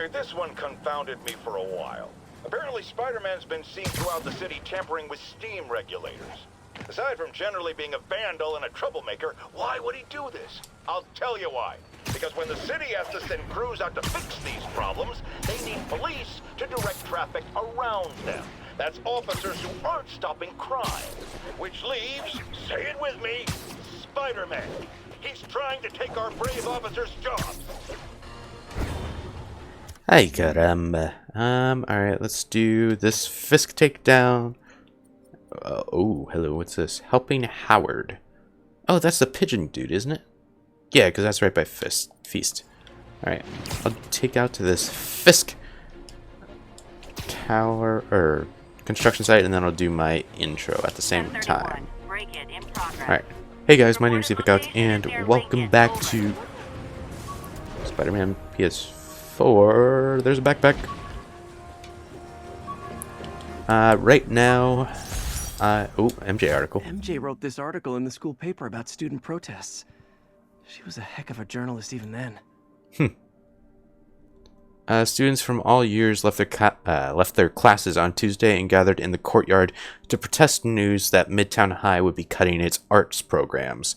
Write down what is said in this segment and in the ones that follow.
Okay, this one confounded me for a while. Apparently, Spider-Man's been seen throughout the city tampering with steam regulators. Aside from generally being a vandal and a troublemaker, why would he do this? I'll tell you why. Because when the city has to send crews out to fix these problems, they need police to direct traffic around them. That's officers who aren't stopping crime. Which leaves, say it with me, Spider-Man. He's trying to take our brave officers' jobs. Ay caramba. Alright, let's do this Fisk takedown. Oh, hello, what's this? Helping Howard. Oh, that's the pigeon dude, isn't it? Yeah, because that's right by Feast. Alright, I'll take out to this Fisk tower, or construction site, and then I'll do my intro at the same time. Alright, hey guys, my name is TheEpicAlec, and welcome back to Spider-Man PS4. There's a backpack. Right now... oh, MJ article. MJ wrote this article in the school paper about student protests. She was a heck of a journalist even then. Students from all years left their classes on Tuesday and gathered in the courtyard to protest news that Midtown High would be cutting its arts programs.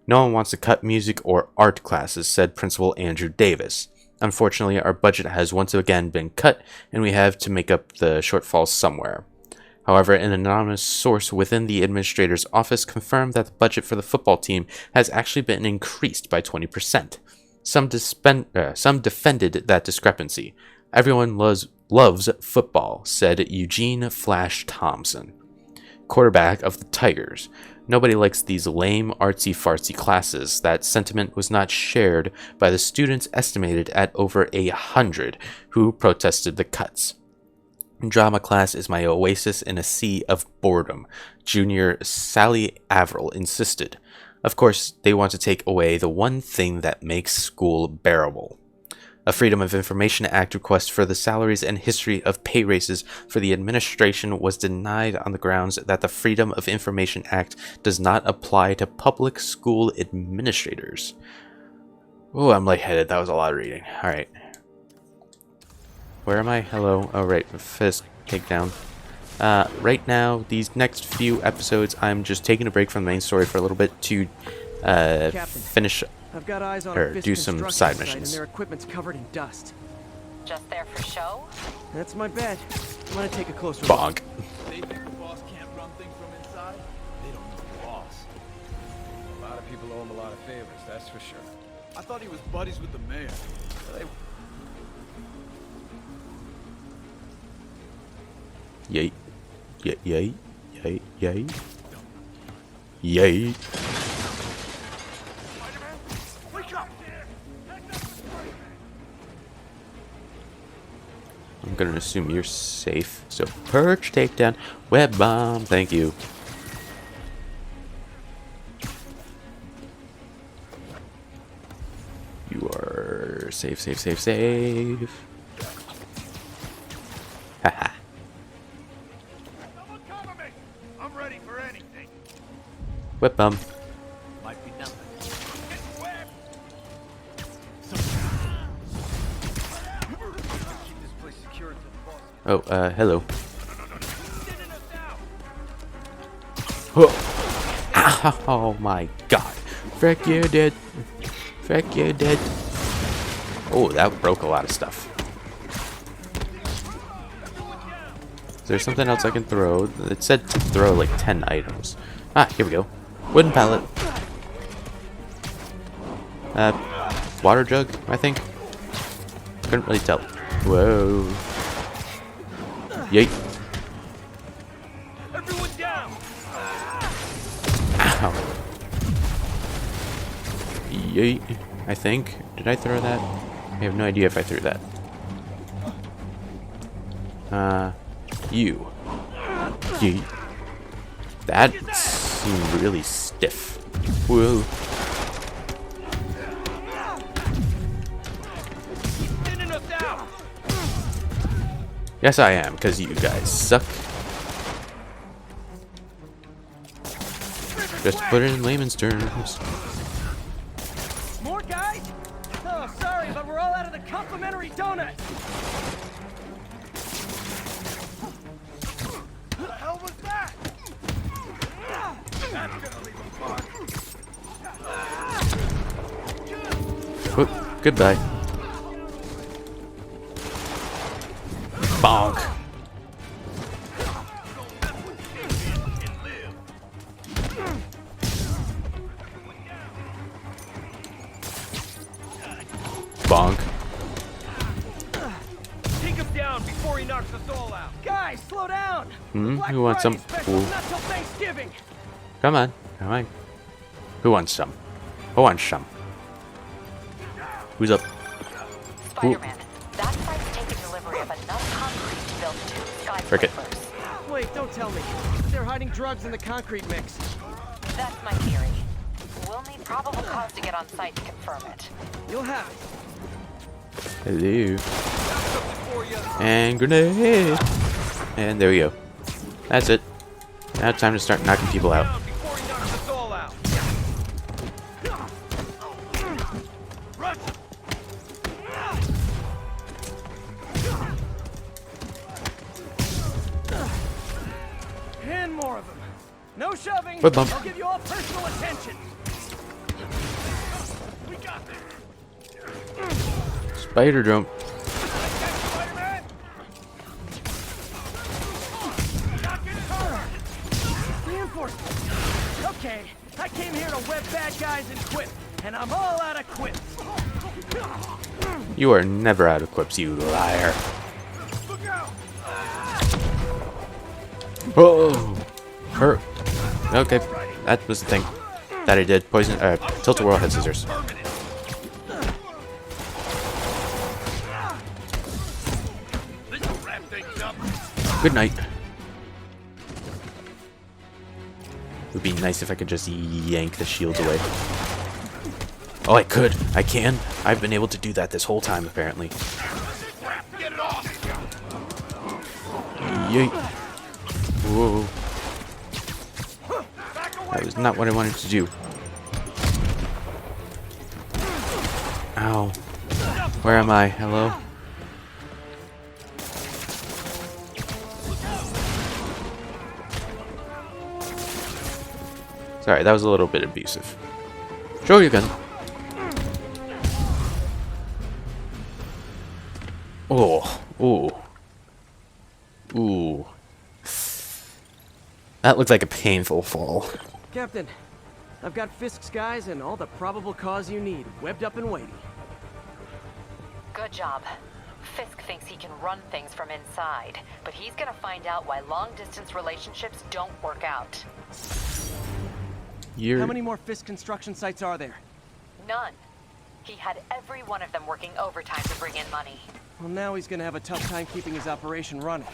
No one wants to cut music or art classes, said Principal Andrew Davis. Unfortunately, our budget has once again been cut, and we have to make up the shortfall somewhere. However, an anonymous source within the administrator's office confirmed that the budget for the football team has actually been increased by 20%. Some defended that discrepancy. Everyone loves football, said Eugene Flash Thompson, quarterback of the Tigers. Nobody likes these lame, artsy-fartsy classes. That sentiment was not shared by the students, estimated at over 100, who protested the cuts. Drama class is my oasis in a sea of boredom, junior Sally Averill insisted. Of course, they want to take away the one thing that makes school bearable. A Freedom of Information Act request for the salaries and history of pay raises for the administration was denied on the grounds that the Freedom of Information Act does not apply to public school administrators. Oh, I'm lightheaded. That was a lot of reading. Alright. Where am I? Hello. Oh, right. Fisk takedown. Right now, these next few episodes, I'm just taking a break from the main story for a little bit to finish I've got eyes on or do some side missions. And their equipment's covered in dust. Just there for show? That's my bet. I'm gonna take a closer Bonk. They think the boss can't run things from inside? They don't know the boss. A lot of people owe him a lot of favors, that's for sure. I thought he was buddies with the mayor. Yay. Yay. Yay. Yay. Yay. Yay. I'm gonna assume you're safe. So perch takedown. Web bomb. Thank you. You are safe, safe, safe, safe. Haha. Someone cover me! I'm ready for anything. Web bomb. Might be nothing. Keep this place secure until the boss. Oh, hello. Oh my god. Frick, you did. Frick, you did. Oh, that broke a lot of stuff. Is there something else I can throw? It said to throw like 10 items. Ah, here we go. Wooden pallet. Water jug, I think. Couldn't really tell. Whoa. Yeet. Everyone down! Ow. Yeet. I think. Did I throw that? I have no idea if I threw that. You. Yeet. That seemed really stiff. Whoa. Yes, I am, because you guys suck. Just to put it in layman's terms. More guys? Oh, sorry, but we're all out of the complement. complimentary donut! What the hell was that? That's gonna leave a mark. Oh, goodbye. Bonk. Bonk. Take him down before he knocks us all out. Guys, slow down! Black Who wants some? Friday special's Ooh. not till Thanksgiving! Come on, come on. Who wants some? Who wants some? Who's up? Spider-Man, that site's taken delivery of enough concrete to build 2 Frick it. skyscrapers. Wait, don't tell me. They're hiding drugs in the concrete mix. That's my theory. We'll need probable cause to get on site to confirm it. You'll have it. Hello. And grenade. And there we go. That's it. Now it's time to start knocking people out. Down before he knocks us all out. Rush. And more of them. No shoving. Foot bump. I'll give you all personal attention. We got this. Spider jump. Spider-Man. Knock it hard. Reinforcements. Okay, I came here to web bad guys and quip, and I'm all out of quips. You are never out of quips, you liar. Look out. Oh, hurt. Okay, that was the thing that I did. Poison. Tilt-a-whirl head scissors. This will wrap things up. Good night. It would be nice if I could just yank the shields away. Oh, I could. I can. I've been able to do that this whole time, apparently. Get it off. Yeet. Whoa. That was not what I wanted to do. Ow. Where am I? Hello? Sorry, that was a little bit abusive. Show your gun. Oh. Ooh. Ooh. That looked like a painful fall. Captain, I've got Fisk's guys and all the probable cause you need, webbed up and waiting. Good job. Fisk thinks he can run things from inside, but he's gonna find out why long-distance relationships don't work out. How many more Fisk construction sites are there? None. He had every one of them working overtime to bring in money. Well, now he's gonna have a tough time keeping his operation running,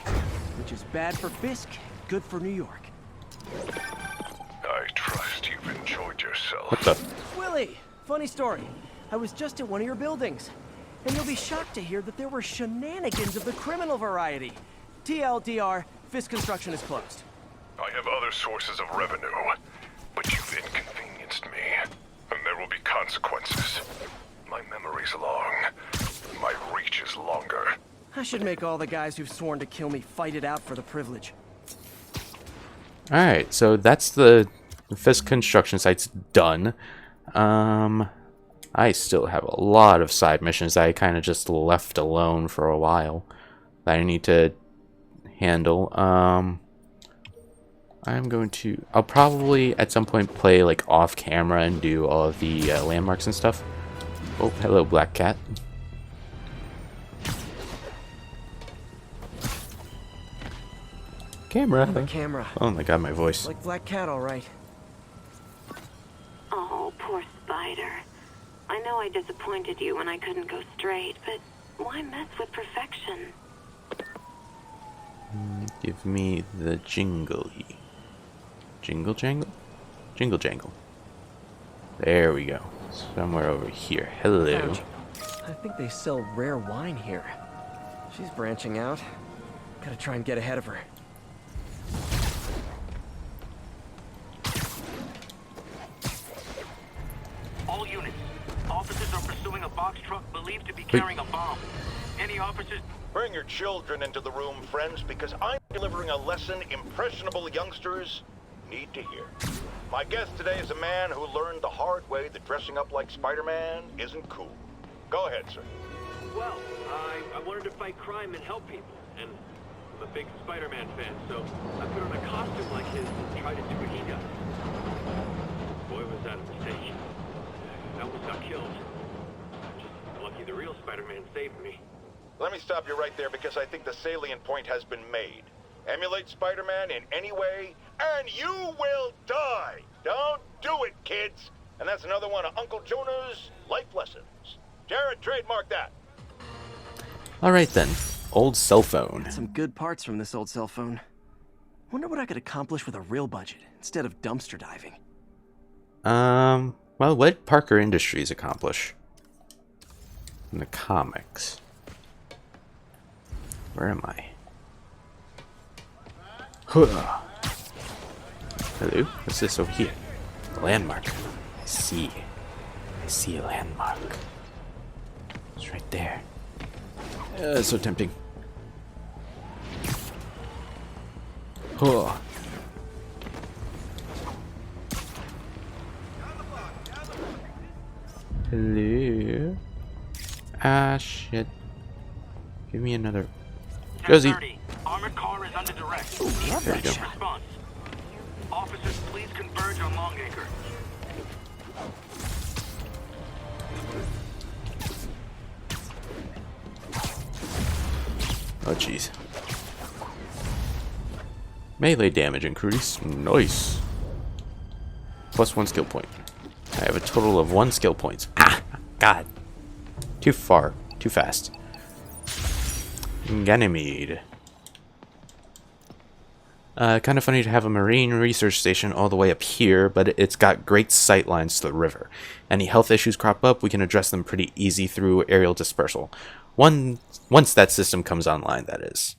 which is bad for Fisk, good for New York. I trust you've enjoyed yourself. What the? Willie, funny story. I was just at one of your buildings, and you'll be shocked to hear that there were shenanigans of the criminal variety. TLDR, Fisk construction is closed. I have other sources of revenue, but you've inconvenienced me, and there will be consequences. My memory's long. My reach is longer. I should make all the guys who've sworn to kill me fight it out for the privilege. Alright, so that's the Fisk construction site's done. I still have a lot of side missions that I kind of just left alone for a while that I need to handle. I'll probably at some point play like off camera and do all of the landmarks and stuff. Oh, hello, Black Cat. Camera. The camera. Oh my god, my voice. Like Black Cat, all right. Oh, poor Spider. I know I disappointed you when I couldn't go straight, but why mess with perfection? Give me the jingly. Jingle jangle? Jingle jangle. There we go. Somewhere over here. Hello. Ouch. I think they sell rare wine here. She's branching out. Gotta try and get ahead of her. All units. Officers are pursuing a box truck believed to be carrying a bomb. Any officers? Bring your children into the room, friends, because I'm delivering a lesson impressionable youngsters need to hear. My guest today is a man who learned the hard way that dressing up like Spider-Man isn't cool. Go ahead, sir. Well, I wanted to fight crime and help people, and I'm a big Spider-Man fan, so I put on a costume like his and tried to do what he does. Boy, was that a mistake. I almost got killed. Just lucky the real Spider-Man saved me. Let me stop you right there because I think the salient point has been made. Emulate Spider-Man in any way, and you will die! Don't do it, kids! And that's another one of Uncle Jonah's life lessons. Jared, trademark that. Alright then. Old cell phone. Got some good parts from this old cell phone. Wonder what I could accomplish with a real budget instead of dumpster diving. Well, what did Parker Industries accomplish? In the comics. Where am I? Huh. Hello? What's this over here? A landmark. I see. I see a landmark. It's right there. It's so tempting. Huh. Hello? Ah, shit. Give me another. Josie. 10:30. Armored car is under direct. There we go. Response. Officers, please converge on Longacre. Oh, jeez. Melee damage increase. Nice. Plus 1 skill point. I have a total of 1 skill points. Ah! God. Too far. Too fast. Ganymede. Kind of funny to have a marine research station all the way up here, but it's got great sight lines to the river. Any health issues crop up, we can address them pretty easy through aerial dispersal. Once that system comes online, that is.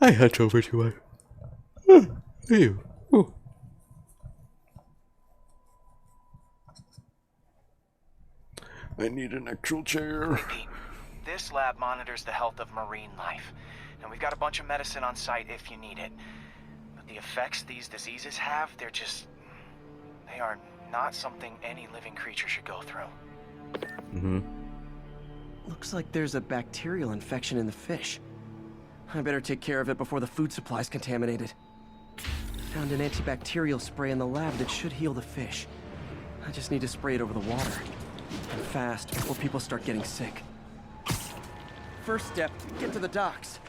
I hunch over to you. Ooh. I need an actual chair. This lab monitors the health of marine life, and we've got a bunch of medicine on site if you need it. But the effects these diseases have, they are not something any living creature should go through. Mm-hmm. Looks like there's a bacterial infection in the fish. I better take care of it before the food supply's contaminated. Found an antibacterial spray in the lab that should heal the fish. I just need to spray it over the water. And fast, before people start getting sick. First step, get to the docks.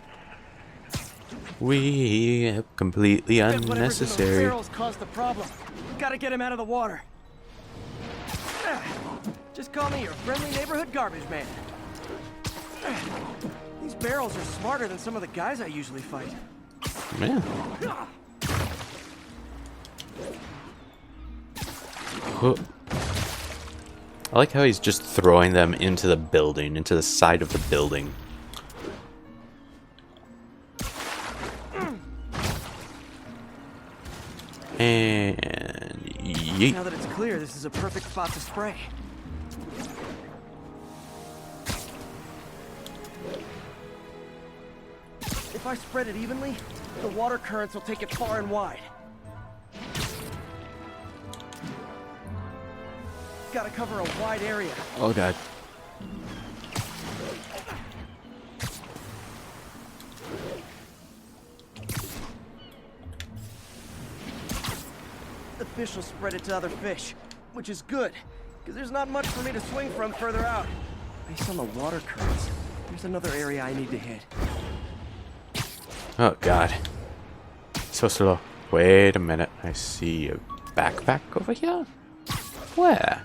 We completely Whatever's in those unnecessary. barrels caused the problem. Gotta get him out of the water. Just call me your friendly neighborhood garbage man. These barrels are smarter than some of the guys I usually fight. Man. Huh. I like how he's just throwing them into the building, into the side of the building. And yeet. Now that it's clear, this is a perfect spot to spray. If I spread it evenly, the water currents will take it far and wide. Gotta cover a wide area. Oh god. The fish will spread it to other fish, which is good, because there's not much for me to swing from further out. Based on the water currents, there's another area I need to hit. Oh god. So slow. Wait a minute. I see a backpack over here? Where?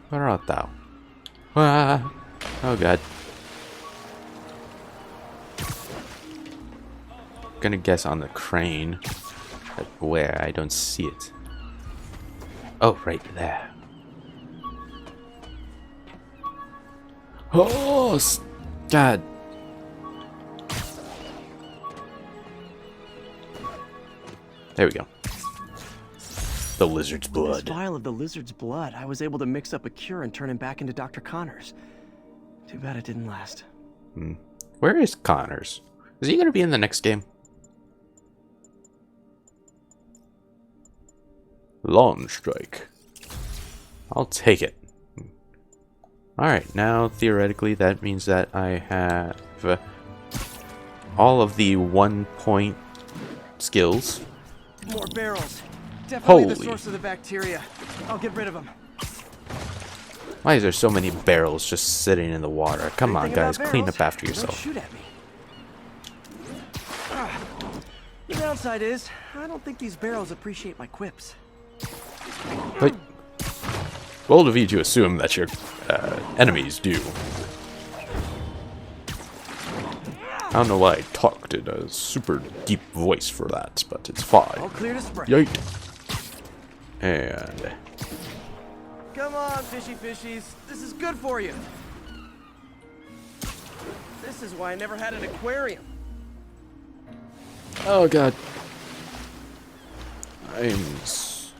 Where art thou? Ah. Oh god. Gonna guess on the crane. But where? I don't see it. Oh, right there. Oh, god. There we go. The lizard's With blood. this vial of the lizard's blood, I was able to mix up a cure and turn him back into Dr. Connors. Too bad it didn't last. Where is Connors? Is he going to be in the next game? Lawn strike. I'll take it. Alright, now theoretically that means that I have all of the 1-point skills. More barrels. Definitely the Holy. source of the bacteria. I'll get rid of them. Why is there so many barrels just sitting in the water? Come on, Anything guys, about clean barrels? up after Don't yourself. shoot at me. The downside is, I don't think these barrels appreciate my quips. But bold of you to assume that your enemies do. I don't know why I talked in a super deep voice for that, but it's fine. All clear to spray. Yite. And Come on, fishy fishies. This is good for you. This is why I never had an aquarium. oh god, I'm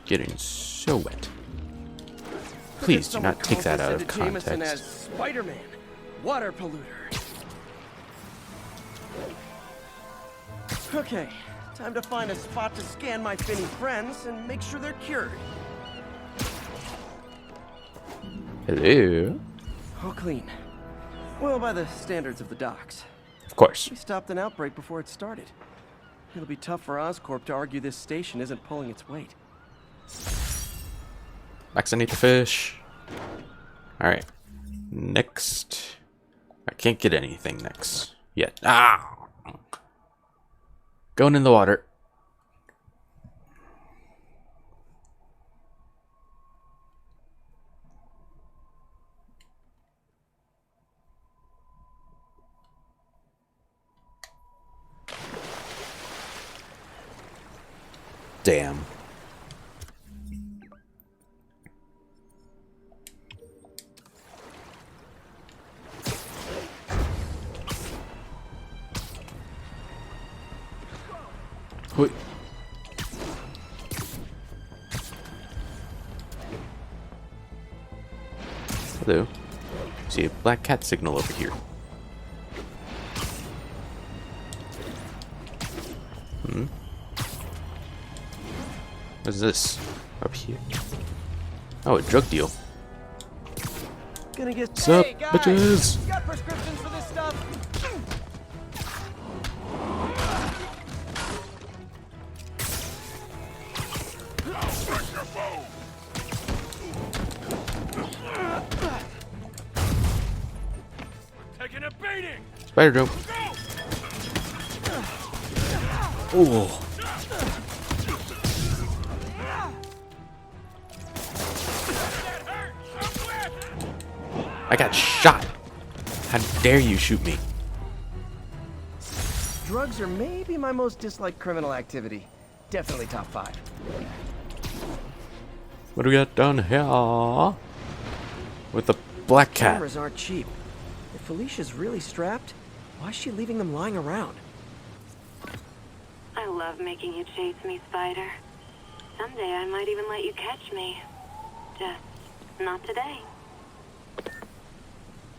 getting so wet. Please do Someone not take calls that this out of into Jameson as context. Spider-Man, water polluter. Okay, time to find a spot to scan my finny friends and make sure they're cured. Hello? All clean. Well, by the standards of the docks. Of course. We stopped an outbreak before it started. It'll be tough for Oscorp to argue this station isn't pulling its weight. Vaccinate the fish. Alright. Next. I can't get anything next. Yet. Ah! Going in the water. Damn. Wait. Hello. See a black cat signal over here. What is this? Up here. Oh, a drug deal. Gonna get. What's up, Hey, guys! bitches? You got prescriptions for this stuff? Taking a beating! Spider jump. Oh. I got shot. How dare you shoot me? Drugs are maybe my most disliked criminal activity. Definitely top 5. What do we got down here? With the black cat. Cameras aren't cheap. If Felicia's really strapped, why is she leaving them lying around? I love making you chase me, Spider. Someday I might even let you catch me. Just not today.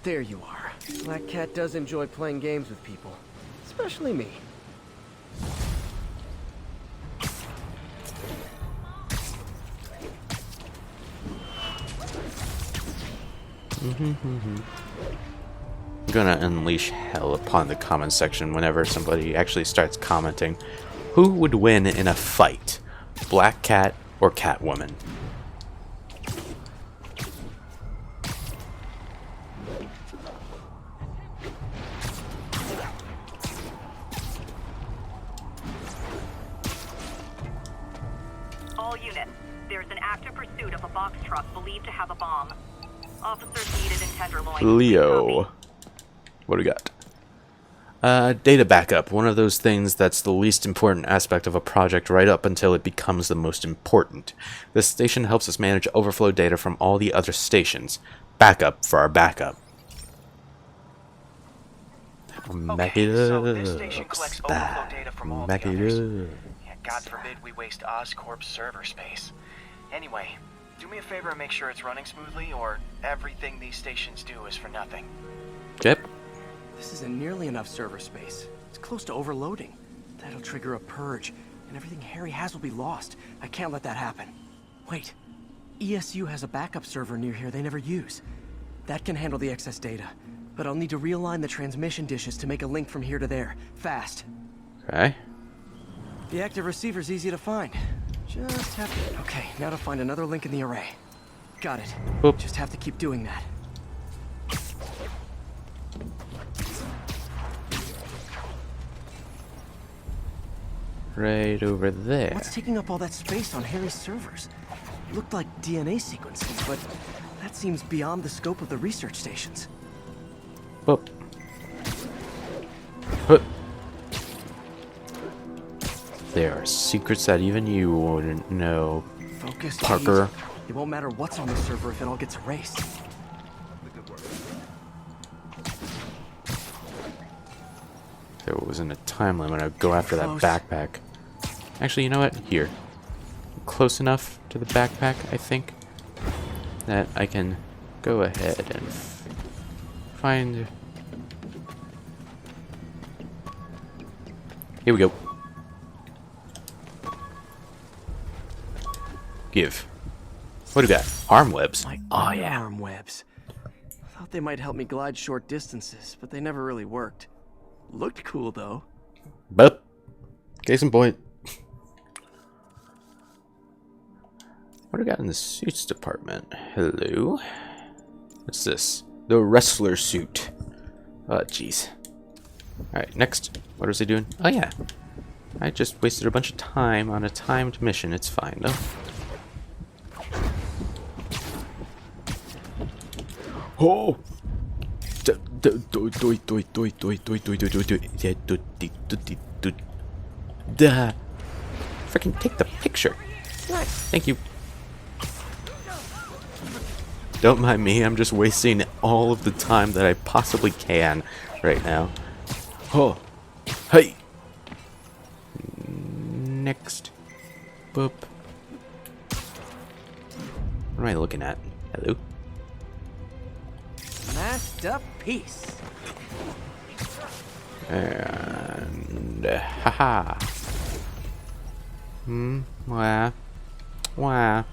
There you are. Black Cat does enjoy playing games with people. Especially me. I'm gonna unleash hell upon the comment section whenever somebody actually starts commenting. Who would win in a fight? Black Cat or Catwoman? All units, there's an active pursuit of a box truck believed to have a bomb. Officers needed in Tenderloin. Leo. What do we got? Data backup. One of those things that's the least important aspect of a project right up until it becomes the most important. This station helps us manage overflow data from all the other stations. Backup for our backup. Okay, so this station collects overflow data from all the others. Yeah, God forbid we waste Oscorp's server space. Anyway, do me a favor and make sure it's running smoothly, or everything these stations do is for nothing. Yep. This isn't nearly enough server space. It's close to overloading. That'll trigger a purge, and everything Harry has will be lost. I can't let that happen. Wait. ESU has a backup server near here they never use. That can handle the excess data. But I'll need to realign the transmission dishes to make a link from here to there. Fast. Okay. The active receiver's easy to find. Just have to... Okay, now to find another link in the array. Got it. Oop. Just have to keep doing that. Right over there. What's taking up all that space on Harry's servers? Looked like DNA sequences, but that seems beyond the scope of the research stations. Whoop. Hup. There are secrets that even you wouldn't know, Focus, Parker. please. It won't matter what's on the server if it all gets erased. If there wasn't a time limit, I'd go after that Close. backpack. Actually, you know what? Here. Close enough to the backpack, I think, that I can go ahead and find... Here we go. Give. What do you got? Arm webs. My arm webs. Thought they might help me glide short distances, but they never really worked. Looked cool, though. But, case in point. What do we got in the suits department? Hello? What's this? The wrestler suit. Oh, jeez. Alright, next. What was I doing? Oh, yeah. I just wasted a bunch of time on a timed mission. It's fine, though. Oh! Freaking take the picture. Thank you. Don't mind me, I'm just wasting all of the time that I possibly can right now. Oh, hey! Next. Boop. What am I looking at? Hello? Masterpiece. And haha. Wah. Wah.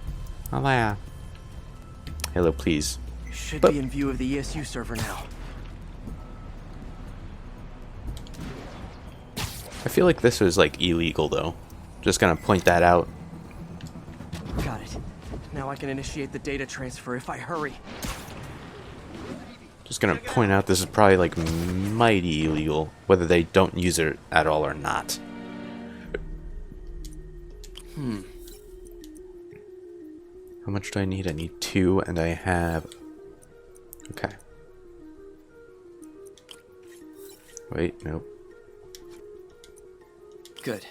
Wah. Hello, please. Should be in view of the ESU server now. I feel like this was like illegal though. Just gonna point that out. Got it. Now I can initiate the data transfer if I hurry. Just gonna point out this is probably like mighty illegal, whether they don't use it at all or not. How much do I need? I need 2, and I have... Okay. Wait, nope. Good.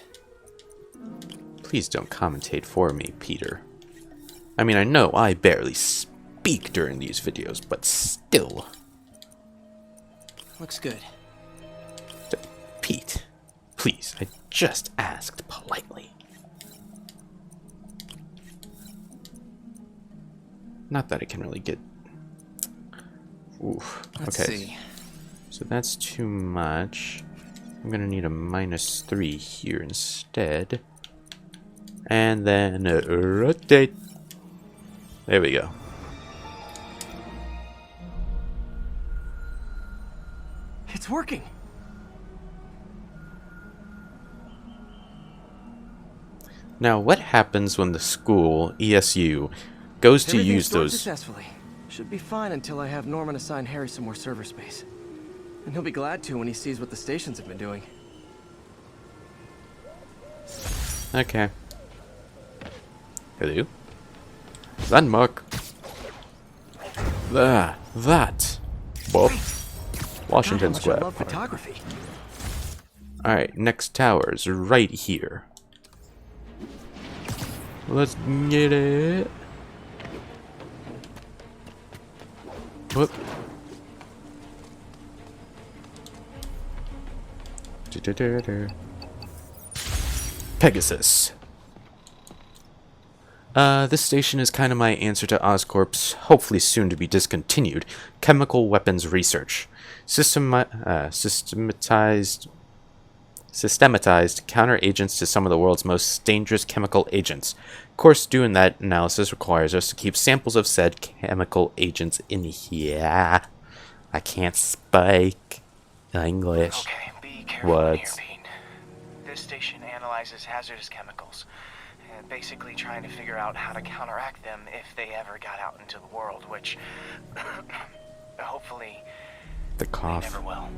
Please don't commentate for me, Peter. I mean, I know I barely speak during these videos, but still. Looks good. Pete, please, I just asked politely. Not that I can really get... Oof. Let's Okay. see. So that's too much. I'm gonna need a -3 here instead. And then rotate. There we go. It's working. Now, what happens when the school, ESU, goes to Everything's use stored those... successfully. Should be fine until I have Norman assign Harry some more server space. And he'll be glad to when he sees what the stations have been doing. Okay. Hello? Landmark. There. That. Bob. Washington God, how much Square. I love photography. Alright, next tower's right here. Let's get it. Whoop. Pegasus. This station is kind of my answer to Oscorp's, hopefully soon to be discontinued, chemical weapons research. Systematized counter agents to some of the world's most dangerous chemical agents. Of course, doing that analysis requires us to keep samples of said chemical agents in here. I can't speak English. Okay, be careful What? here, Pete. This station analyzes hazardous chemicals, basically trying to figure out how to counteract them if they ever got out into the world, which hopefully The cough. they never will.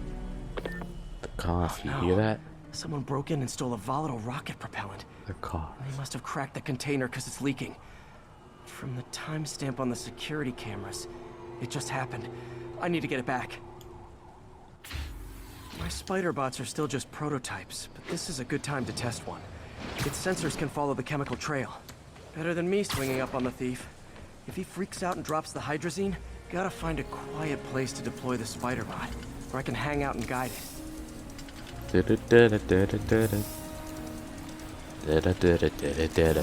The cough. You No. hear that? Someone broke in and stole a volatile rocket propellant. The cough. They must have cracked the container because it's leaking. From the timestamp on the security cameras, it just happened. I need to get it back. My spider bots are still just prototypes, but this is a good time to test one. Its sensors can follow the chemical trail. Better than me swinging up on the thief. If he freaks out and drops the hydrazine, gotta find a quiet place to deploy the spider bot, where I can hang out and guide it. Not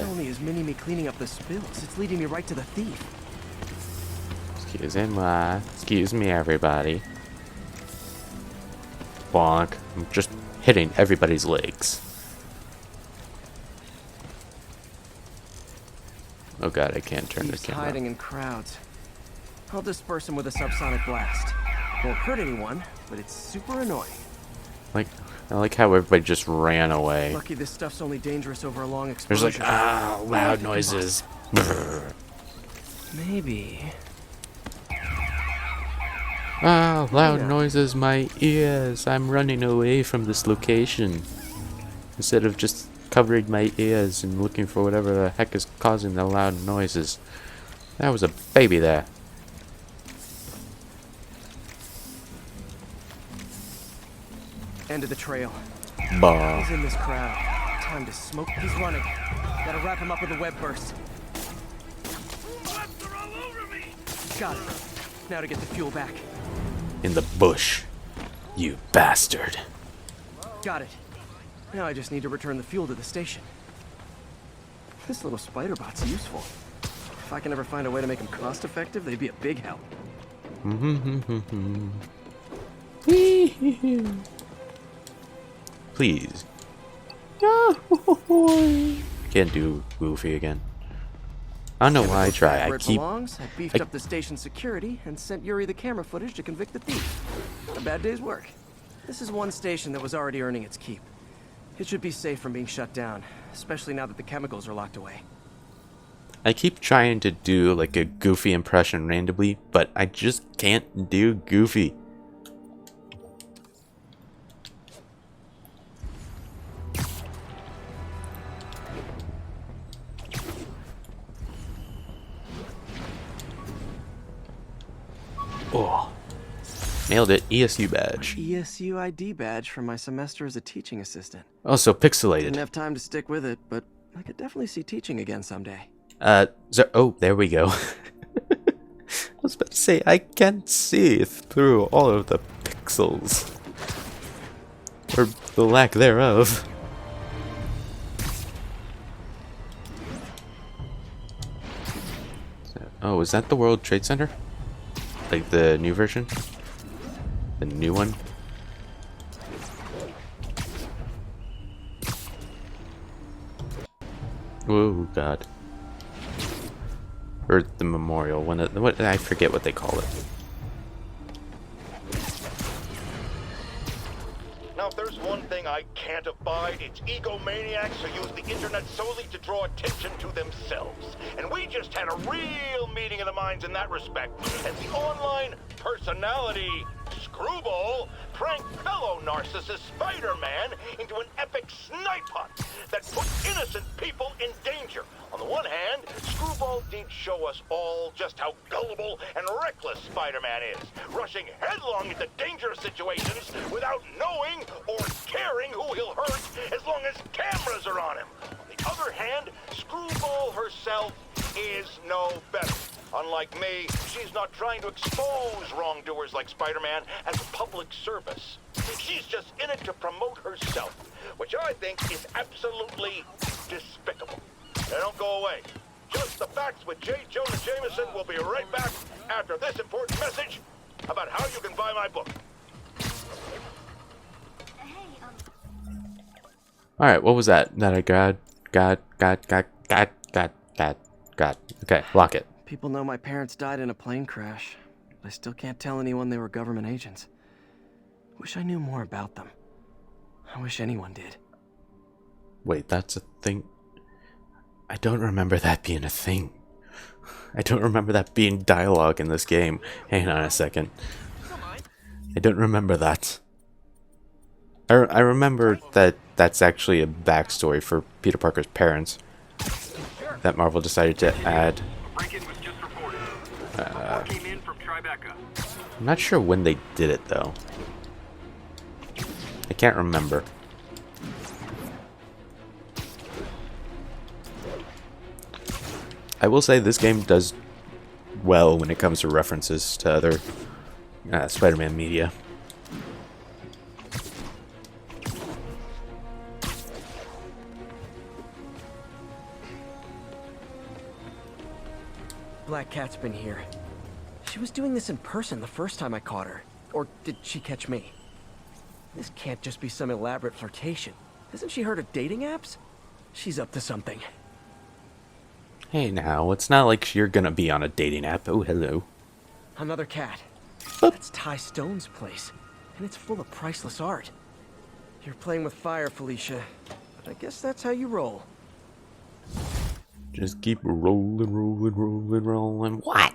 only is Mini-Me cleaning up the spills, it's leading me right to the thief. Excuse me, everybody. Bonk. I'm just hitting everybody's legs. Oh god, I can't turn the Thief's camera. hiding in crowds. I'll disperse him with a subsonic blast. Won't hurt anyone, but it's super annoying. I like how everybody just ran away. Lucky this stuff's only dangerous over a long There's exposure. like, loud noises. Maybe. Loud noises, my ears. I'm running away from this location. Instead of just covering my ears and looking for whatever the heck is causing the loud noises. There was a baby there. End of the trail. Bah. He's in this crowd. Time to smoke. He's running. Gotta wrap him up with a web burst. Got it. Now to get the fuel back. In the bush. You bastard. Got it. Now I just need to return the fuel to the station. This little spider bot's useful. If I can ever find a way to make them cost effective, they'd be a big help. Please. Can't do Goofy again. I don't know why I try. I Where it keep. belongs, I beefed up the station security and sent Yuri the camera footage to convict the thief. A bad day's work. This is one station that was already earning its keep. It should be safe from being shut down, especially now that the chemicals are locked away. I keep trying to do like a Goofy impression randomly, but I just can't do Goofy. Oh, nailed it. ESU badge. ESU ID badge from my semester as a teaching assistant. Also pixelated. Didn't have time to stick with it, but I could definitely see teaching again someday. Oh, there we go. I was about to say, I can't see through all of the pixels. Or the lack thereof. Oh, is that the World Trade Center? Like the new version? The new one? Oh god. Or the memorial, what I forget what they call it. Now, if there's one thing I can't abide, it's egomaniacs who use the internet solely to draw attention to themselves. And we just had a real meeting of the minds in that respect, as the online personality Screwball pranked fellow narcissist Spider-Man into an epic snipe hunt that put innocent people in danger. On the one hand, Screwball did show us all just how gullible and reckless Spider-Man is, rushing headlong into dangerous situations without knowing or caring who he'll hurt as long as cameras are on him. On the other hand, Screwball herself is no better. Unlike me, she's not trying to expose wrongdoers like Spider-Man as a public service. She's just in it to promote herself, which I think is absolutely despicable. Now, don't go away. Just the Facts with J. Jonah Jameson will be right back after this important message about how you can buy my book. Alright, what was that? That I got. Okay, lock it. People know my parents died in a plane crash, but I still can't tell anyone they were government agents. Wish I knew more about them. I wish anyone did. Wait, that's a thing? I don't remember that being a thing. I don't remember that being dialogue in this game. Hang on a second. I don't remember that. I remember that that's actually a backstory for Peter Parker's parents that Marvel decided to add. I'm not sure when they did it though. I can't remember. I will say this game does well when it comes to references to other Spider-Man media. Black Cat's been here. She was doing this in person the first time I caught her. Or did she catch me? This can't just be some elaborate flirtation. Hasn't she heard of dating apps? She's up to something. Hey now, it's not like you're gonna be on a dating app. Oh, hello. Another cat. That's Ty Stone's place, and it's full of priceless art. You're playing with fire, Felicia, but I guess that's how you roll. Just keep rolling, rolling, rolling, rolling. What?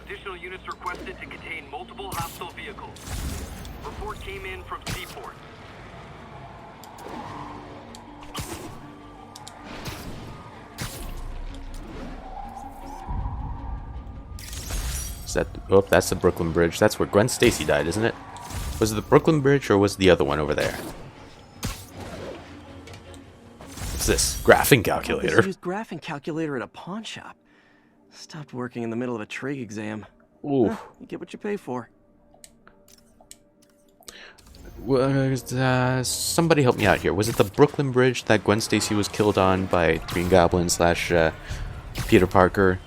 Additional units requested to contain multiple hostile vehicles. Report came in from Seaport. Is that? Oh, that's the Brooklyn Bridge. That's where Gwen Stacy died, isn't it? Was it the Brooklyn Bridge or was it the other one over there? What's this? Graphing calculator. Used graphing calculator at a pawn shop. Stopped working in the middle of a trig exam. Ooh. You get what you pay for. Somebody help me out here. Was it the Brooklyn Bridge that Gwen Stacy was killed on by Green Goblin / Peter Parker,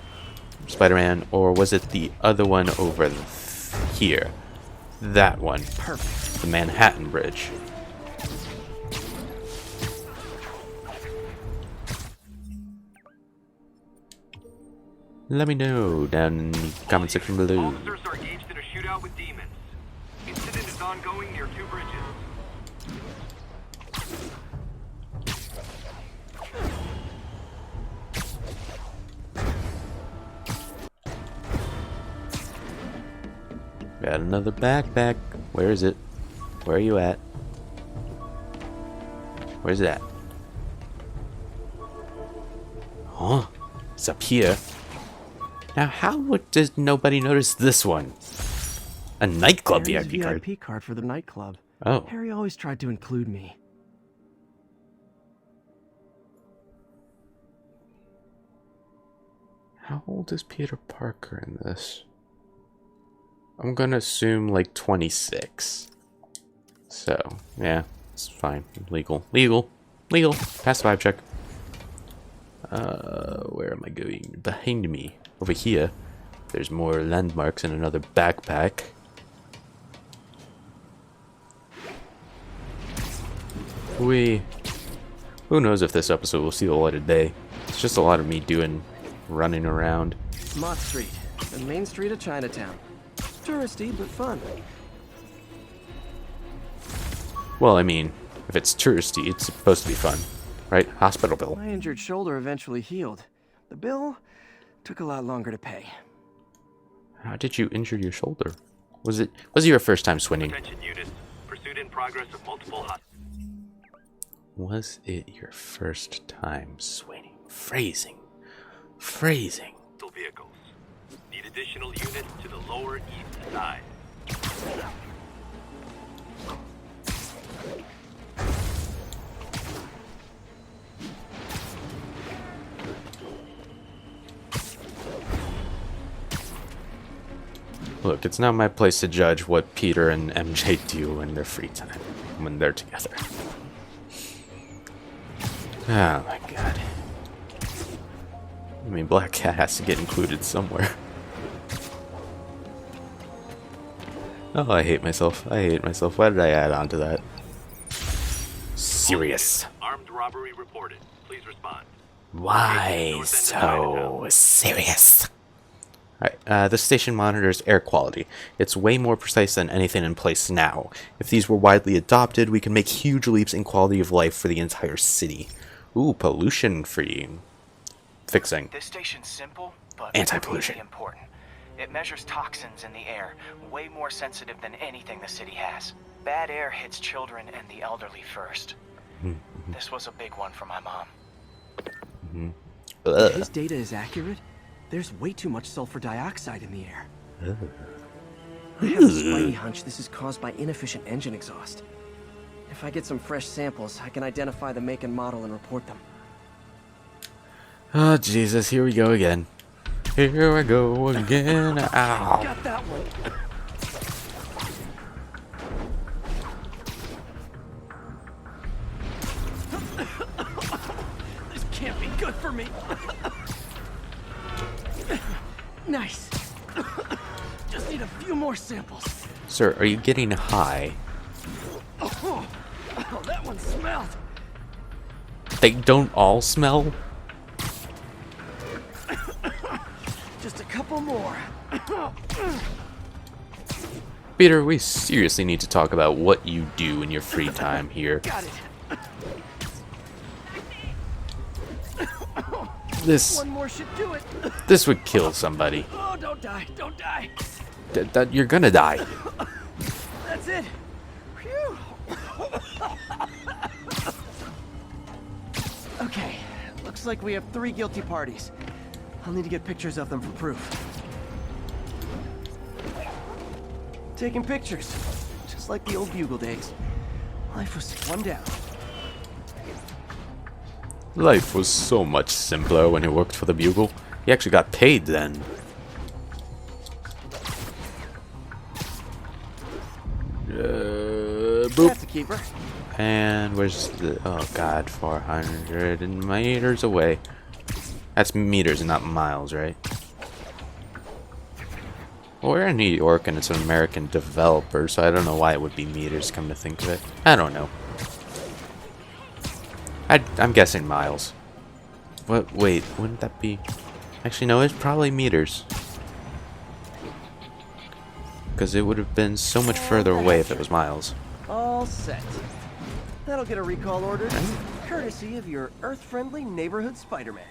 Spider-Man, or was it the other one over here? That one. Perfect. The Manhattan Bridge. Let me know down in the comment section below. Officers are engaged in a shootout with demons. Incident is ongoing near 2 bridges. Got another backpack. Where is it? Where are you at? Where's it at? Huh? It's up here. Now, how does nobody notice this one? A nightclub Harry's VIP card. VIP card for the nightclub. Oh. Harry always tried to include me. How old is Peter Parker in this? I'm gonna assume like 26. So, yeah, it's fine. Legal. Legal. Legal. Pass the vibe check. Where am I going? Behind me. Over here. There's more landmarks and another backpack. Who knows if this episode will see the light of day. It's just a lot of me running around. Mott Street, the main street of Chinatown. Touristy, but fun. Well, I mean, if it's touristy, it's supposed to be fun. Right? Hospital bill. My injured shoulder eventually healed. The bill took a lot longer to pay. How did you injure your shoulder? Was it your first time swinging? Attention units. Pursuit in progress of multiple Was it your first time swinging? Phrasing. vehicles. Need additional units to the lower east side. Look, it's not my place to judge what Peter and MJ do in their free time when they're together. Oh my god. I mean, Black Cat has to get included somewhere. Oh, I hate myself. I hate myself. Why did I add on to that? Serious. Armed robbery reported. Please respond. Why so serious? Alright, this station monitors air quality. It's way more precise than anything in place now. If these were widely adopted, we can make huge leaps in quality of life for the entire city. Ooh, pollution-free fixing. This station's simple, but Anti-pollution. really important. It measures toxins in the air, way more sensitive than anything the city has. Bad air hits children and the elderly first. This was a big one for my mom. If his data is accurate, there's way too much sulfur dioxide in the air. I have a spidey hunch this is caused by inefficient engine exhaust. If I get some fresh samples, I can identify the make and model and report them. Oh, Jesus, here we go again. Here I go again. Ow. Got that one. This can't be good for me. Nice. Just need a few more samples. Sir, are you getting high? Oh, that one smelled. They don't all smell? Just a couple more. Peter, we seriously need to talk about what you do in your free time here. Got it. This One more should do it. this would kill somebody. Oh, don't die. Don't die. You're gonna die. That's it. Phew. Okay, looks like we have 3 guilty parties. I'll need to get pictures of them for proof. Taking pictures, just like the old Bugle days. Life was one down. Life was so much simpler when he worked for the Bugle. He actually got paid then. Boop. That's a keeper. And where's the... Oh god, 400 meters away. That's meters and not miles, right? Well, we're in New York and it's an American developer, so I don't know why it would be meters, come to think of it. I don't know. I'm guessing miles. What? Wait, wouldn't that be... Actually, no, it's probably meters. Because it would have been so much further away if it was miles. All set. That'll get a recall ordered, courtesy of your Earth-friendly neighborhood Spider-Man.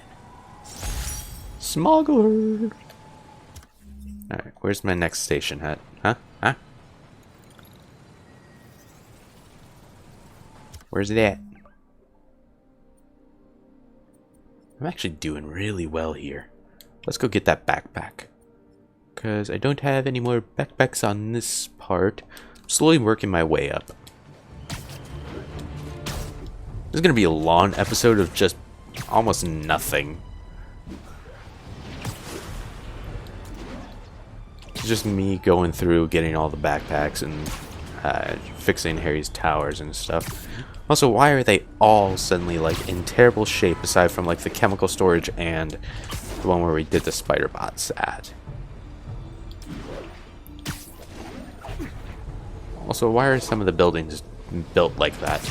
Smuggler! Alright, where's my next station at? Huh? Huh? Where's it at? I'm actually doing really well here. Let's go get that backpack. Because I don't have any more backpacks on this part. I'm slowly working my way up. This is going to be a long episode of just almost nothing. It's just me going through, getting all the backpacks and fixing Harry's towers and stuff. Also, why are they all suddenly like in terrible shape aside from like the chemical storage and the one where we did the spider bots at? Also, why are some of the buildings built like that?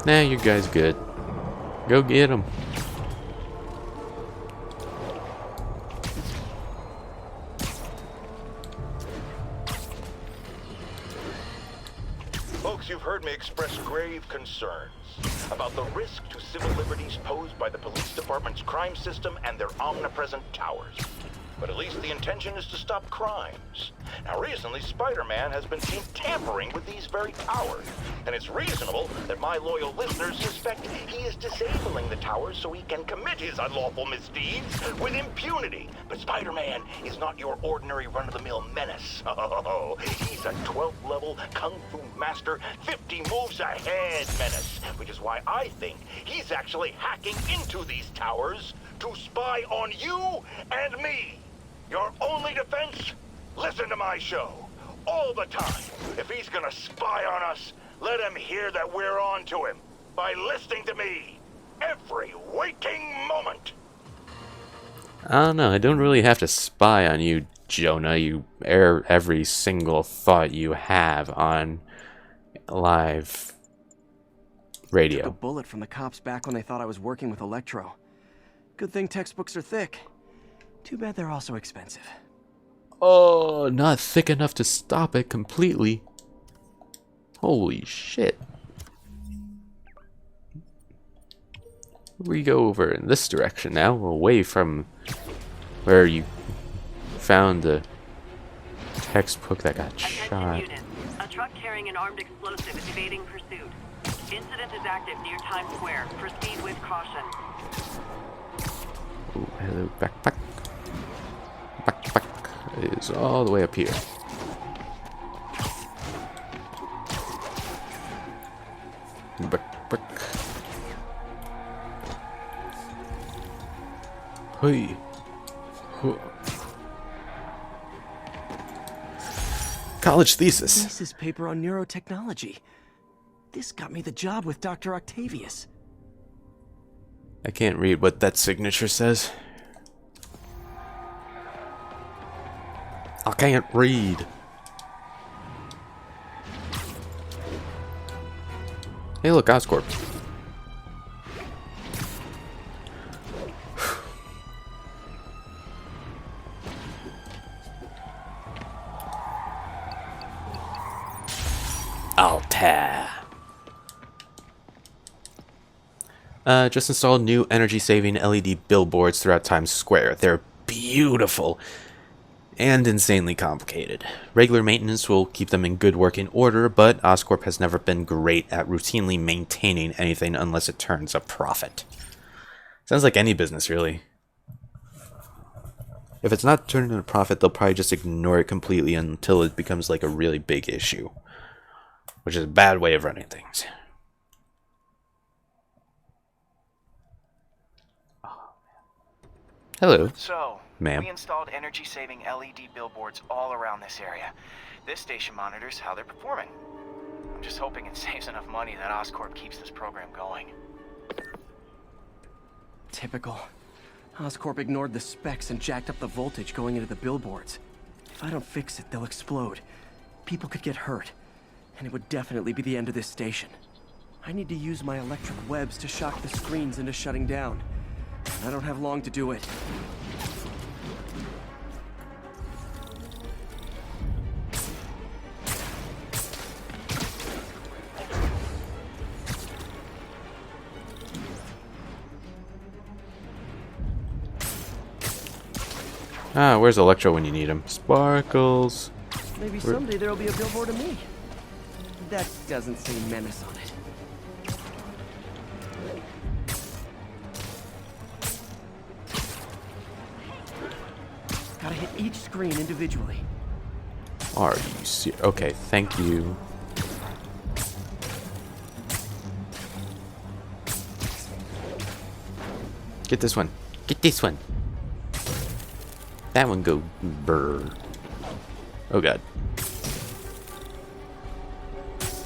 Nah, you guys good. Go get them. Folks, you've heard me express grave concerns about the risk to civil liberties posed by the police department's crime system and their omnipresent towers. But at least the intention is to stop crimes. Now, recently, Spider-Man has been seen tampering with these very towers. And it's reasonable that my loyal listeners suspect he is disabling the towers so he can commit his unlawful misdeeds with impunity. But Spider-Man is not your ordinary run-of-the-mill menace. Oh, he's a 12th level Kung Fu master, 50 moves ahead menace. Which is why I think he's actually hacking into these towers to spy on you and me. Your only defense? Listen to my show. All the time. If he's gonna spy on us, Let him hear that we're on to him by listening to me every waking moment. I don't know. I don't really have to spy on you, Jonah. You air every single thought you have on live Took a radio. bullet from the cops back when they thought I was working with Electro. Good thing textbooks are thick. Too bad they're also expensive. Oh, not thick enough to stop it completely. Holy shit. We go over in this direction now, away from where you found the textbook that got shot. Attention units. A truck carrying an armed explosive is evading pursuit. Incident is active near Times Square. Proceed with caution. Oh, hello, backpack. Backpack is all the way up here. Backpack. Hey. Huh. College thesis. Thesis paper on neurotechnology. This got me the job with Dr. Octavius. I can't read what that signature says. I can't read. Hey, look, Oscorp. Altair. Just installed new energy-saving LED billboards throughout Times Square. They're beautiful and insanely complicated. Regular maintenance will keep them in good working order, but Oscorp has never been great at routinely maintaining anything unless it turns a profit. Sounds like any business, really. If it's not turning a profit, they'll probably just ignore it completely until it becomes like a really big issue, which is a bad way of running things. Hello. So, Ma'am. we installed energy-saving LED billboards all around this area. This station monitors how they're performing. I'm just hoping it saves enough money that Oscorp keeps this program going. Typical. Oscorp ignored the specs and jacked up the voltage going into the billboards. If I don't fix it, they'll explode. People could get hurt. And it would definitely be the end of this station. I need to use my electric webs to shock the screens into shutting down. I don't have long to do it. Ah, where's Electro when you need him? Sparkles. Maybe someday there'll be a billboard of me. That doesn't say menace on it. Gotta hit each screen individually. Are you serious? Okay, thank you. Get this one. Get this one. That one go brr. Oh god.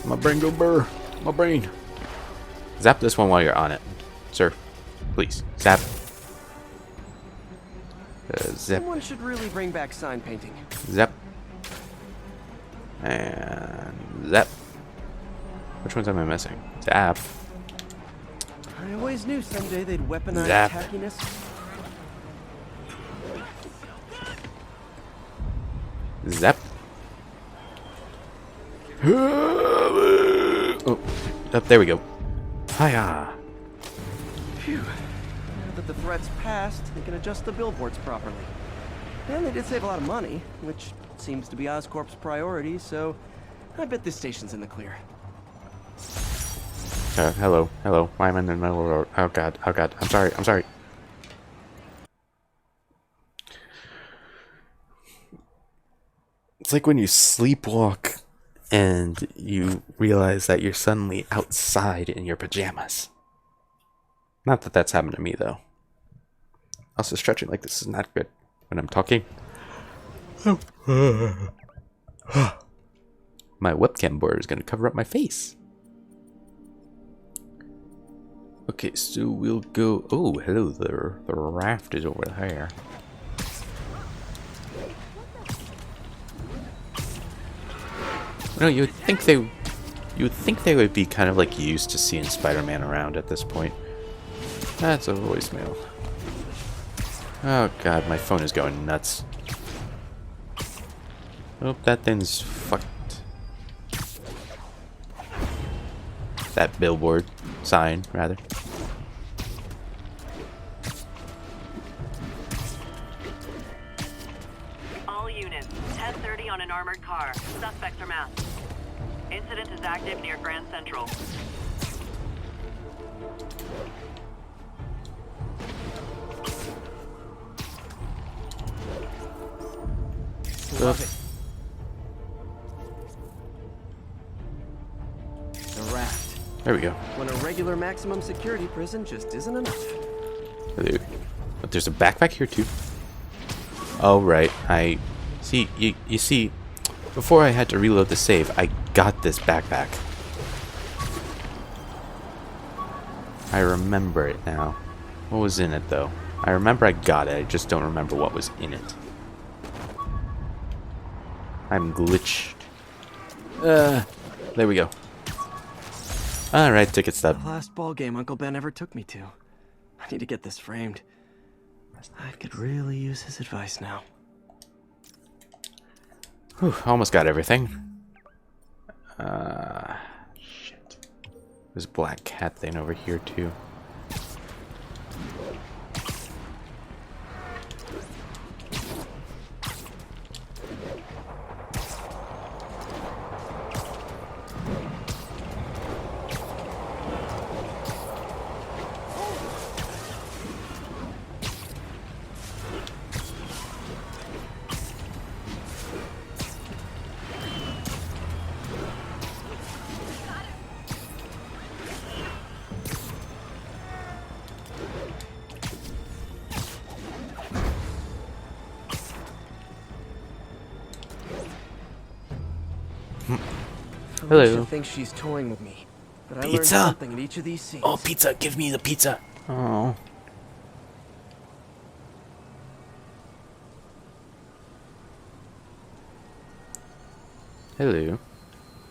My brain go burr. My brain. Zap this one while you're on it. Sir. Please. Zap. Zap. Someone should really bring back sign painting. Zap. And zap. Which ones am I missing? Zap. I always knew someday they'd weaponize Zap. tackiness. Zap. Oh, there we go. Hiya. Phew. Now that the threat's passed, they can adjust the billboards properly. And they did save a lot of money, which seems to be Oscorp's priority, so I bet this station's in the clear. Hello. Hello. Why am I in the middle of the road? Oh god. Oh god. I'm sorry. I'm sorry. It's like when you sleepwalk and you realize that you're suddenly outside in your pajamas. Not that that's happened to me, though. Also, stretching like this is not good when I'm talking. My webcam border is going to cover up my face. Okay, so we'll go... Oh, hello there. The raft is over there. No, you would think they would be kind of like used to seeing Spider-Man around at this point. That's a voicemail. Oh god, my phone is going nuts. Oh, that thing's fucked. That billboard sign, rather. All units, 10:30 on an armored car. Suspects are masked. Incident is active near Grand Central. Love it. The raft. There we go. When a regular maximum security prison just isn't enough. Hello. But there's a backpack here too. Oh right, I see. You see, before I had to reload the save, I got this backpack. I remember it now. What was in it though? I remember I got it. I just don't remember what was in it. I'm glitched. There we go. Alright, ticket stub. The last ball game Uncle Ben ever took me to. I need to get this framed. I could really use his advice now. Whew, almost got everything. Shit. There's a black cat thing over here too. Hello. Alicia thinks she's toying with me, but I learned Pizza. something in each of these scenes. Oh, pizza! Give me the pizza. Oh. Hello.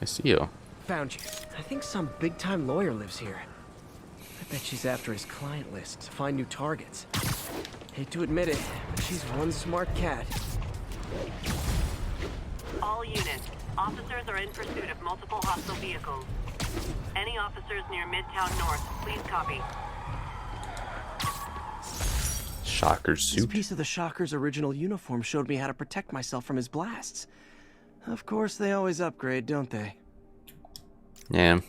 I see you. Found you. I think some big-time lawyer lives here. I bet she's after his client list to find new targets. Hate to admit it, but she's one smart cat. All units, officers are in pursuit of multiple hostile vehicles. Any officers near Midtown North, please copy. Shocker's This suit. piece of the Shocker's original uniform showed me how to protect myself from his blasts. Of course, they always upgrade, don't they? Yeah.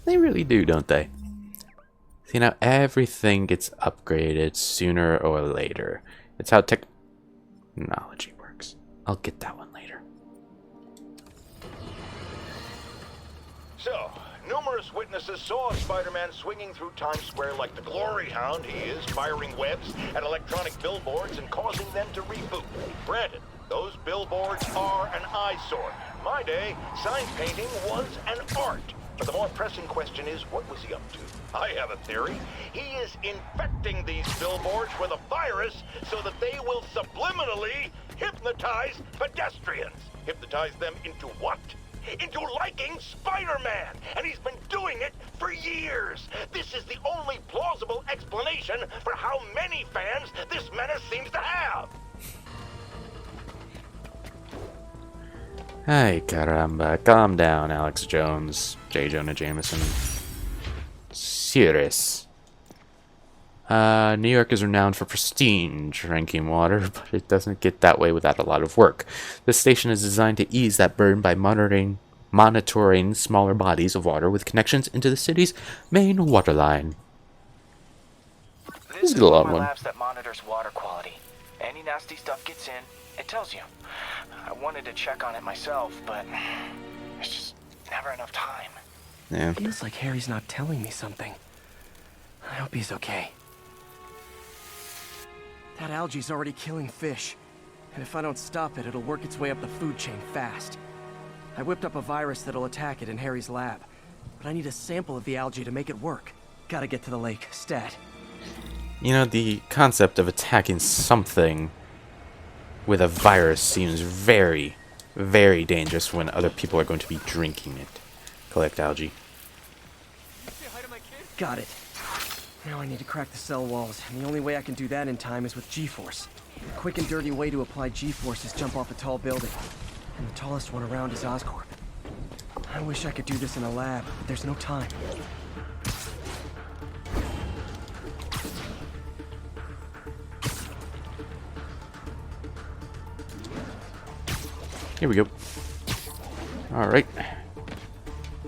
They really do, don't they? See, now everything gets upgraded sooner or later. It's how technology works. I'll get that one later. So, numerous witnesses saw Spider-Man swinging through Times Square like the glory hound he is, firing webs at electronic billboards and causing them to reboot. Granted, those billboards are an eyesore. In my day, sign painting was an art. But the more pressing question is, what was he up to? I have a theory. He is infecting these billboards with a virus so that they will subliminally hypnotize pedestrians. Hypnotize them into what? Into liking Spider-Man! And he's been doing it for years! This is the only plausible explanation for how many fans this menace seems to have! Ay caramba, calm down, Alex Jones, J. Jonah Jameson. Serious. New York is renowned for pristine drinking water, but it doesn't get that way without a lot of work. This station is designed to ease that burden by monitoring smaller bodies of water with connections into the city's main water line. This is a long one of my one. labs that monitors water quality. Any nasty stuff gets in, it tells you. I wanted to check on it myself, but there's just never enough time. Yeah. Feels like Harry's not telling me something. I hope he's okay. That algae's already killing fish. And if I don't stop it, it'll work its way up the food chain fast. I whipped up a virus that'll attack it in Harry's lab. But I need a sample of the algae to make it work. Gotta get to the lake. Stat. You know, the concept of attacking something with a virus seems very, very dangerous when other people are going to be drinking it. Collect algae. Got it. Now I need to crack the cell walls, and the only way I can do that in time is with G-force. The quick and dirty way to apply G-force is jump off a tall building. And the tallest one around is Oscorp. I wish I could do this in a lab, but there's no time. Here we go. Alright.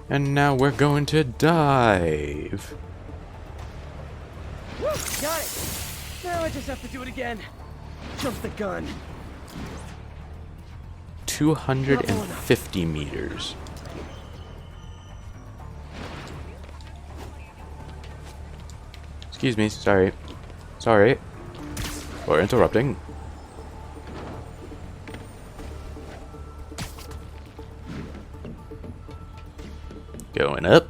And now we're going to dive. Woo! Got it! Now I just have to do it again. Jump the gun. 250 meters. Excuse me, sorry. Sorry. For interrupting. Going up.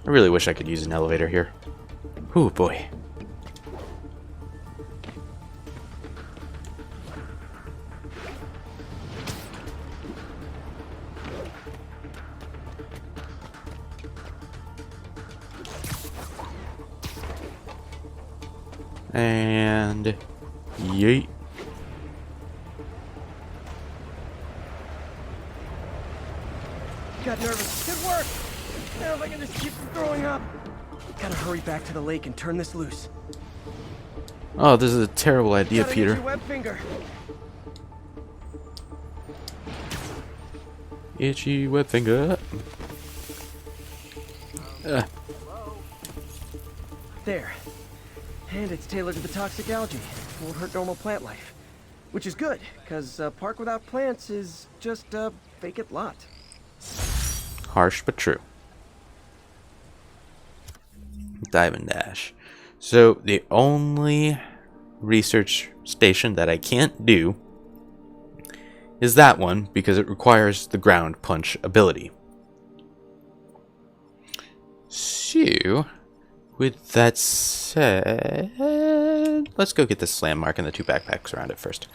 I really wish I could use an elevator here. Ooh, boy. And yeet. Got nervous. Good work! Now if I can just keep from throwing up. Gotta hurry back to the lake and turn this loose. Oh, this is a terrible idea, Gotta Peter. use your web finger. Itchy web finger. There. And it's tailored to the toxic algae. Won't hurt normal plant life. Which is good, because a park without plants is just a vacant lot. Harsh but true. Dive and dash. So the only research station that I can't do is that one because it requires the ground punch ability. So, with that said, let's go get the slam mark and the 2 backpacks around it first.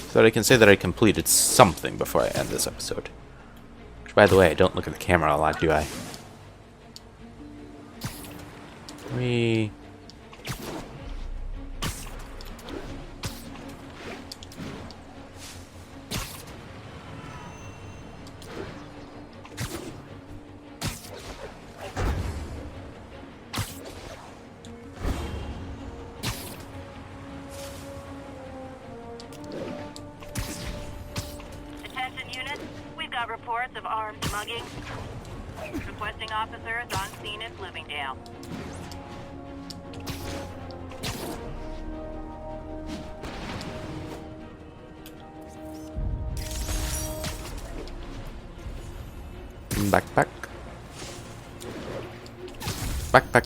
So that I can say that I completed something before I end this episode. Which, by the way, I don't look at the camera a lot, do I? We... Attention units, we've got reports of armed mugging. Requesting officers on scene in Bloomingdale. Backpack. Backpack.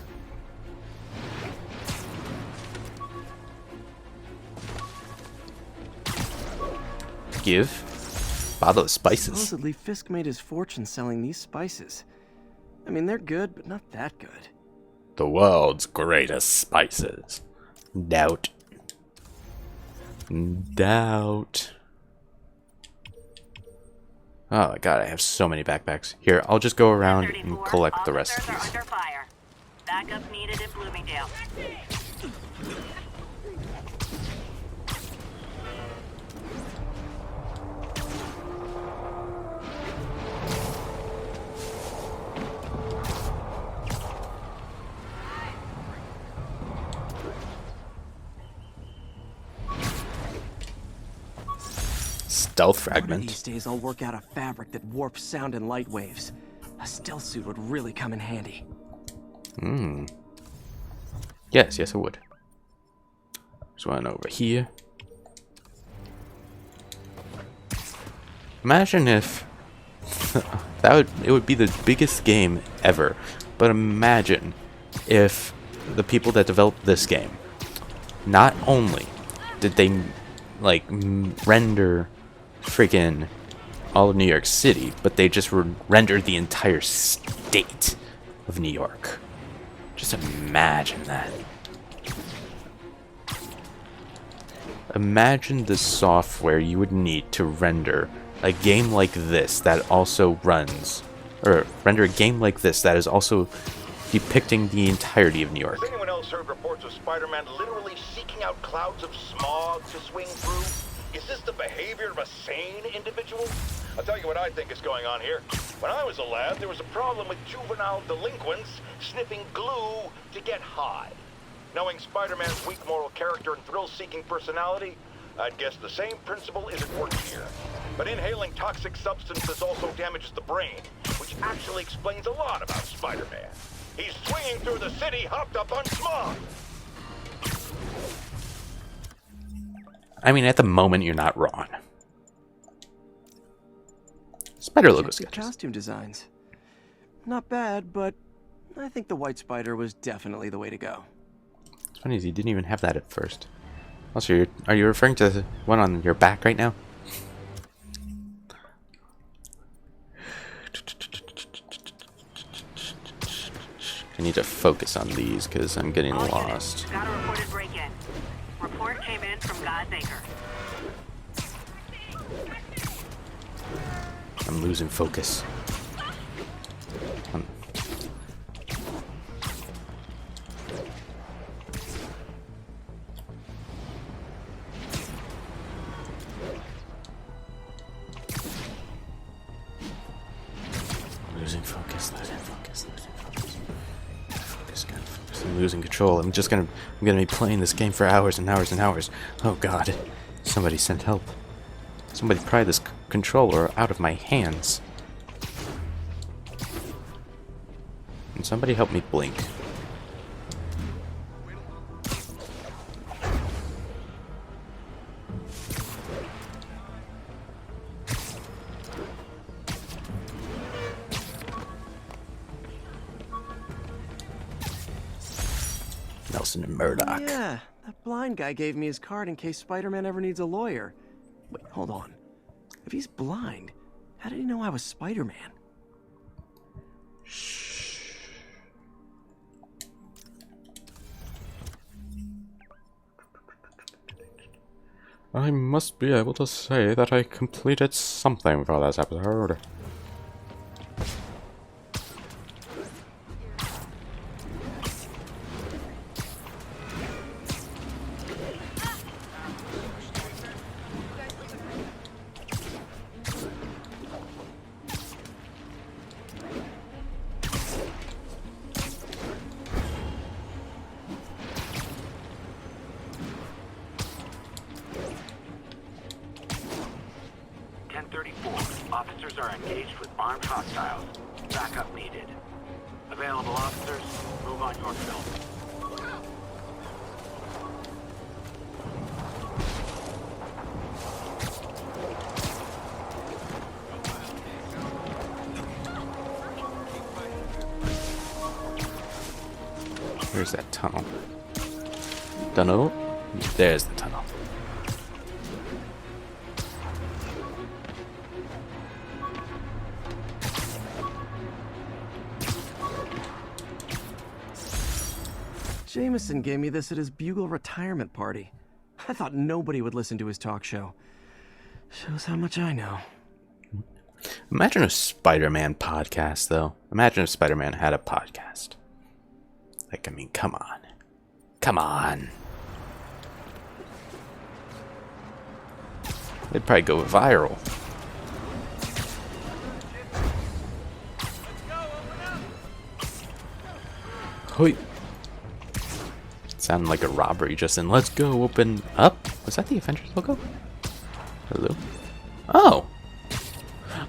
Give. Bottle of spices. Supposedly, Fisk made his fortune selling these spices. I mean, they're good, but not that good. The world's greatest spices. Doubt. Doubt. Oh my god, I have so many backpacks. Here, I'll just go around and collect the rest of these. Officers are under fire. Backup needed in Bloomingdale. Stealth One of fragment. these days, I'll work out a fabric that warps sound and light waves. A stealth suit would really come in handy. Hmm. Yes, it would. There's one over here. Imagine if it would be the biggest game ever. But imagine if the people that developed this game, not only did they like render freaking all of New York City, but they just rendered the entire state of New York. Just imagine that. Imagine the software you would need to render a game like this that also runs, or render a game like this that is also depicting the entirety of New York. Has anyone else heard reports of Spider-Man literally seeking out clouds of smog to swing through? Is this the behavior of a sane individual? I'll tell you what I think is going on here. When I was a lad, there was a problem with juvenile delinquents sniffing glue to get high. Knowing Spider-Man's weak moral character and thrill-seeking personality, I'd guess the same principle is at work here. But inhaling toxic substances also damages the brain, which actually explains a lot about Spider-Man. He's swinging through the city hopped up on smog. I mean, at the moment, you're not wrong. Spider logo Check the sketches. costume designs. Not bad, but I think the White Spider was definitely the way to go. It's funny, he didn't even have that at first. Also, are you referring to the one on your back right now? I need to focus on these because I'm getting All lost. units, got a reported break-in. Report came in from God's Acre. I'm losing focus. Losing focus, losing focus, losing focus. Focus, gotta focus. I'm losing control. I'm gonna be playing this game for hours and hours and hours. Oh god. Somebody sent help. Somebody pry this controller out of my hands. And somebody help me blink. Nelson and Murdoch. Yeah, that blind guy gave me his card in case Spider-Man ever needs a lawyer. Wait, hold on. If he's blind, how did he know I was Spider-Man? I must be able to say that I completed something for this episode. Officers are engaged with armed hostiles. Backup needed. Available officers, move on Yorkville. Where's that tunnel? Tunnel? There's the tunnel. Jameson gave me this at his Bugle retirement party. I thought nobody would listen to his talk show. Shows how much I know. Imagine a Spider-Man podcast, though. Imagine if Spider-Man had a podcast. Like, I mean, come on. Come on. They'd probably go viral. Hoi. Sounded like a robbery just in. Let's go open up. Was that the Avengers logo? Hello? Oh!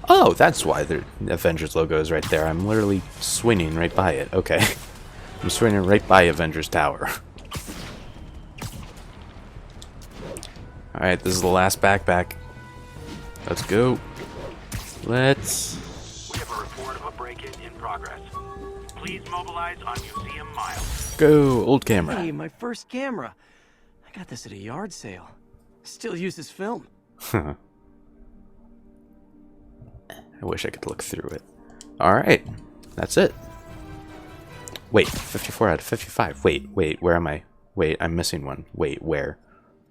Oh, that's why the Avengers logo is right there. I'm literally swinging right by it. Okay. I'm swinging right by Avengers Tower. Alright, this is the last backpack. Let's go. Let's... We have a report of a break-in in progress. Please mobilize on Museum Mile. Go, old camera. Hey, my first camera. I got this at a yard sale. Still uses film. I wish I could look through it. Alright, that's it. Wait, 54 out of 55. Wait, where am I? Wait, I'm missing one. Wait, where?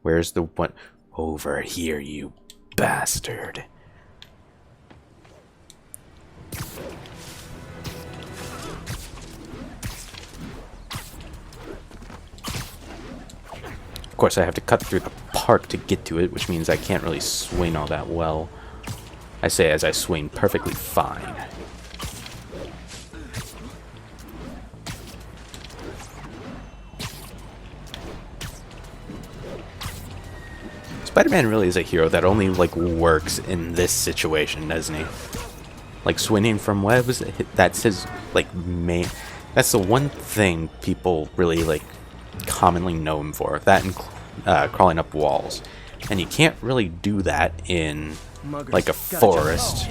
Where's the one? Over here, you bastard. Of course, I have to cut through the park to get to it, which means I can't really swing all that well. I say as I swing perfectly fine. Spider-Man really is a hero that only like works in this situation, doesn't he? Like swinging from webs, that's his like main. That's the one thing people really like commonly know him for. That and crawling up walls, and you can't really do that in like a forest.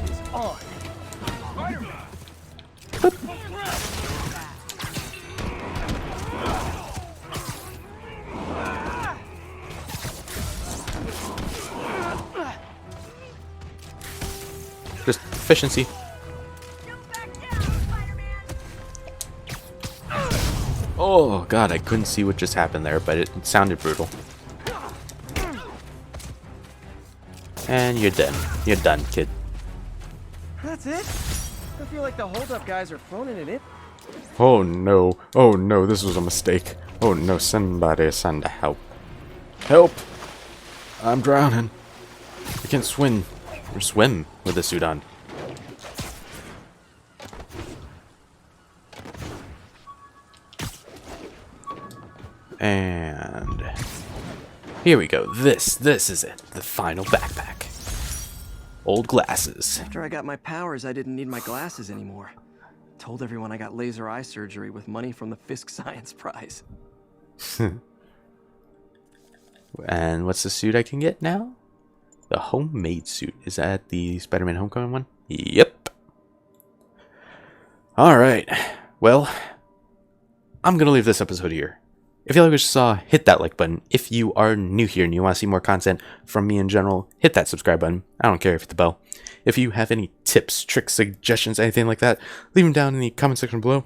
Just efficiency. Oh god, I couldn't see what just happened there, but it sounded brutal. And you're done. You're done, kid. That's it? I feel like the holdup guys are phoning it in. Oh no. Oh no, this was a mistake. Oh no, somebody send help. Help! I'm drowning. I can't swim. Or swim with the suit on. And here we go. This is it. The final backpack. Old glasses. After I got my powers, I didn't need my glasses anymore. Told everyone I got laser eye surgery with money from the Fisk Science Prize. And what's the suit I can get now? The homemade suit. Is that the Spider-Man Homecoming one? Yep. Alright. Well, I'm going to leave this episode here. If you like what you saw, hit that like button. If you are new here and you want to see more content from me in general, hit that subscribe button. I don't care if hit the bell. If you have any tips, tricks, suggestions, anything like that, leave them down in the comment section below.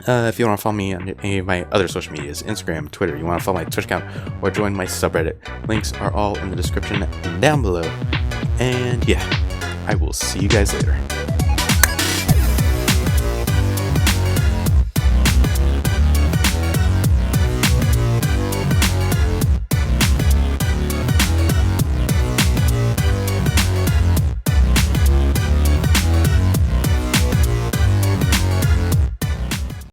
If you want to follow me on any of my other social medias, Instagram, Twitter, you want to follow my Twitch account, or join my subreddit, links are all in the description down below. And yeah, I will see you guys later.